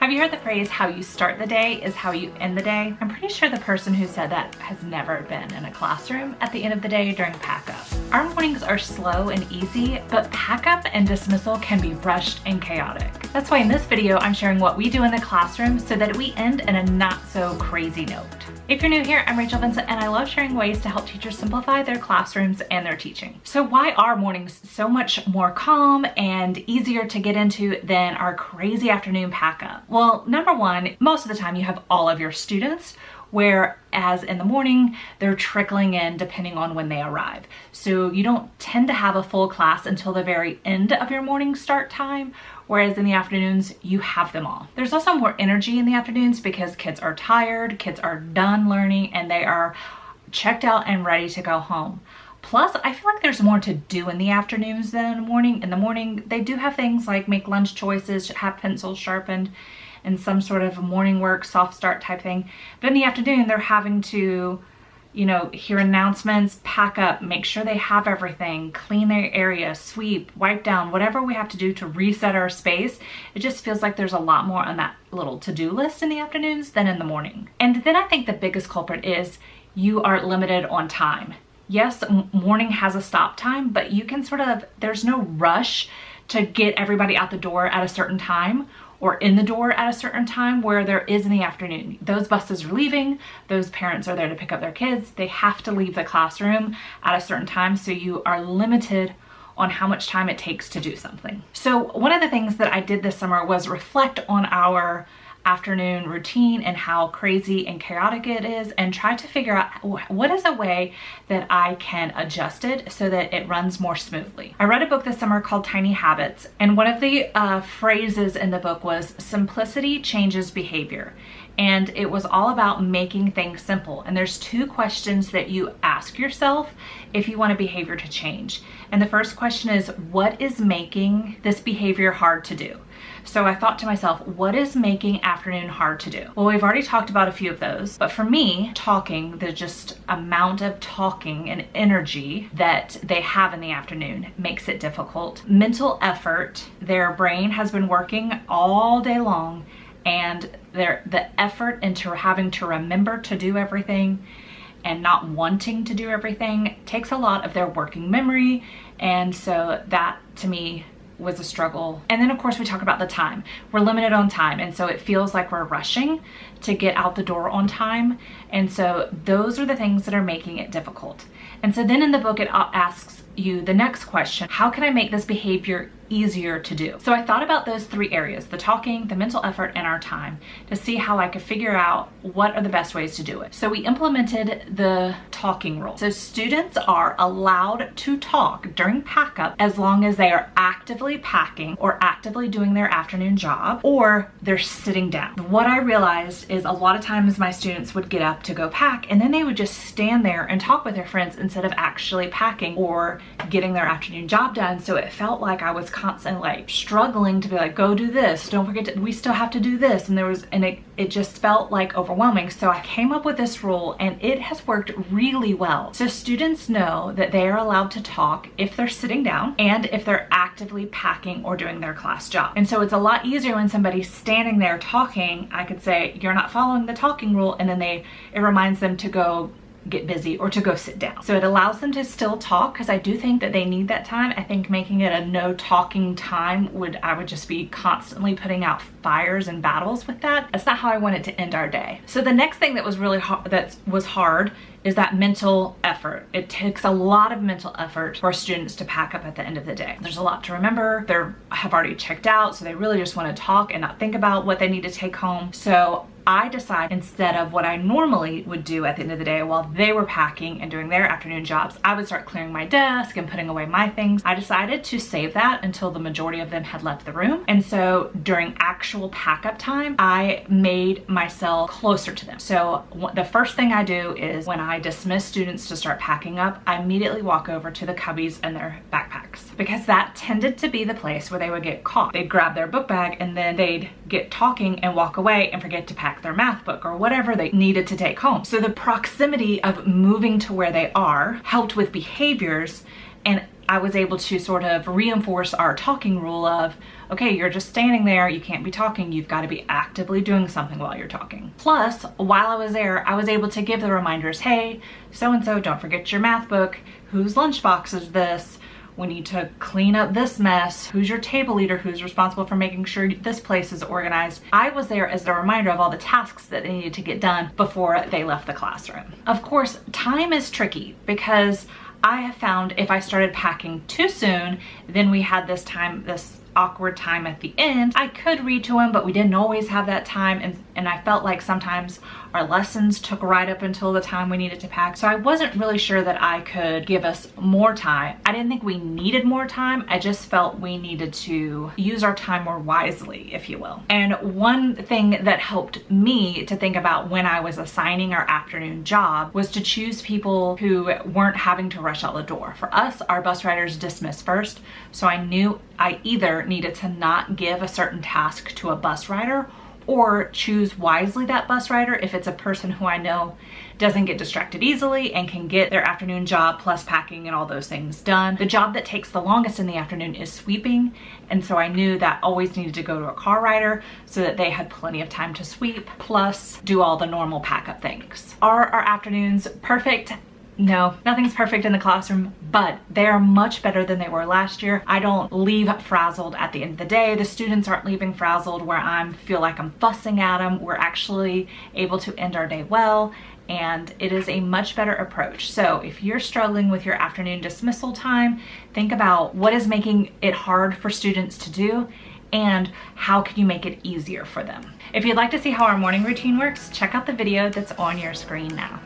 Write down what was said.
Have you heard the phrase, how you start the day is how you end the day? I'm pretty sure the person who said that has never been in a classroom at the end of the day during pack-up. Our mornings are slow and easy, but pack-up and dismissal can be rushed and chaotic. That's why in this video, I'm sharing what we do in the classroom so that we end in a not so crazy note. If you're new here, I'm Rachel Vincent and I love sharing ways to help teachers simplify their classrooms and their teaching. So why are mornings so much more calm and easier to get into than our crazy afternoon pack-up? Well, number one, most of the time you have all of your students, whereas in the morning, they're trickling in depending on when they arrive. So you don't tend to have a full class until the very end of your morning start time, whereas in the afternoons, you have them all. There's also more energy in the afternoons because kids are tired, kids are done learning, and they are checked out and ready to go home. Plus, I feel like there's more to do in the afternoons than in the morning. In the morning, they do have things like make lunch choices, have pencils sharpened, and some sort of morning work, soft start type thing. But in the afternoon, they're having to, hear announcements, pack up, make sure they have everything, clean their area, sweep, wipe down, whatever we have to do to reset our space. It just feels like there's a lot more on that little to-do list in the afternoons than in the morning. And then I think the biggest culprit is you are limited on time. Yes, morning has a stop time, but you can there's no rush to get everybody out the door at a certain time or in the door at a certain time where there is in the afternoon. Those buses are leaving, those parents are there to pick up their kids, they have to leave the classroom at a certain time, so you are limited on how much time it takes to do something. So one of the things that I did this summer was reflect on our afternoon routine and how crazy and chaotic it is, and try to figure out what is a way that I can adjust it so that it runs more smoothly. I read a book this summer called Tiny Habits, and one of the phrases in the book was simplicity changes behavior. And it was all about making things simple. And there's two questions that you ask yourself if you want a behavior to change. And the first question is, what is making this behavior hard to do? So I thought to myself, what is making afternoon hard to do? Well, we've already talked about a few of those, but for me, talking, the just amount of talking and energy that they have in the afternoon makes it difficult. Mental effort, their brain has been working all day long, and the effort into having to remember to do everything and not wanting to do everything takes a lot of their working memory. And so that to me was a struggle. And then of course we talk about the time. We're limited on time, and so it feels like we're rushing to get out the door on time. And so those are the things that are making it difficult. And so then in the book it asks you the next question: how can I make this behavior easier to do? So I thought about those three areas, the talking, the mental effort, and our time, to see how I could figure out what are the best ways to do it. So we implemented the talking rule. So students are allowed to talk during pack-up as long as they are actively packing or actively doing their afternoon job, or they're sitting down. What I realized is a lot of times my students would get up to go pack, and then they would just stand there and talk with their friends instead of actually packing or getting their afternoon job done. So it felt like I was constantly struggling to be like, go do this, don't forget we still have to do this, and it just felt like overwhelming. So I came up with this rule, and it has worked really well. So students know that they are allowed to talk if they're sitting down and if they're actively packing or doing their class job. And so it's a lot easier when somebody's standing there talking. I could say, you're not following the talking rule, and then it reminds them to go get busy or to go sit down. So it allows them to still talk, because I do think that they need that time. I think making it a no talking time I would just be constantly putting out fires and battles with that. That's not how I want it to end our day. So the next thing that was really hard is that mental effort. It takes a lot of mental effort for students to pack up at the end of the day. There's a lot to remember. They have already checked out, so they really just want to talk and not think about what they need to take home. So I decided, instead of what I normally would do at the end of the day while they were packing and doing their afternoon jobs, I would start clearing my desk and putting away my things. I decided to save that until the majority of them had left the room. And so during actual pack-up time, I made myself closer to them. So the first thing I do is when I dismiss students to start packing up, I immediately walk over to the cubbies and their backpacks, because that tended to be the place where they would get caught. They'd grab their book bag and then they'd get talking and walk away and forget to pack their math book or whatever they needed to take home. So the proximity of moving to where they are helped with behaviors, and I was able to sort of reinforce our talking rule of, okay, you're just standing there, you can't be talking, you've got to be actively doing something while you're talking. Plus, while I was there, I was able to give the reminders, hey, so-and-so, don't forget your math book, whose lunchbox is this? We need to clean up this mess. Who's your table leader? Who's responsible for making sure this place is organized? I was there as a reminder of all the tasks that they needed to get done before they left the classroom. Of course, time is tricky because I have found if I started packing too soon, then we had this awkward time at the end. I could read to them, but we didn't always have that time, and I felt like sometimes our lessons took right up until the time we needed to pack. So I wasn't really sure that I could give us more time. I didn't think we needed more time. I just felt we needed to use our time more wisely, if you will. And one thing that helped me to think about when I was assigning our afternoon job was to choose people who weren't having to rush out the door. For us, our bus riders dismiss first, so I knew I either needed to not give a certain task to a bus rider or choose wisely that bus rider if it's a person who I know doesn't get distracted easily and can get their afternoon job plus packing and all those things done. The job that takes the longest in the afternoon is sweeping, and so I knew that always needed to go to a car rider so that they had plenty of time to sweep plus do all the normal pack up things. Are our afternoons perfect? No, nothing's perfect in the classroom, but they are much better than they were last year. I don't leave frazzled at the end of the day. The students aren't leaving frazzled where I feel like I'm fussing at them. We're actually able to end our day well, and it is a much better approach. So if you're struggling with your afternoon dismissal time, think about what is making it hard for students to do and how can you make it easier for them. If you'd like to see how our morning routine works, check out the video that's on your screen now.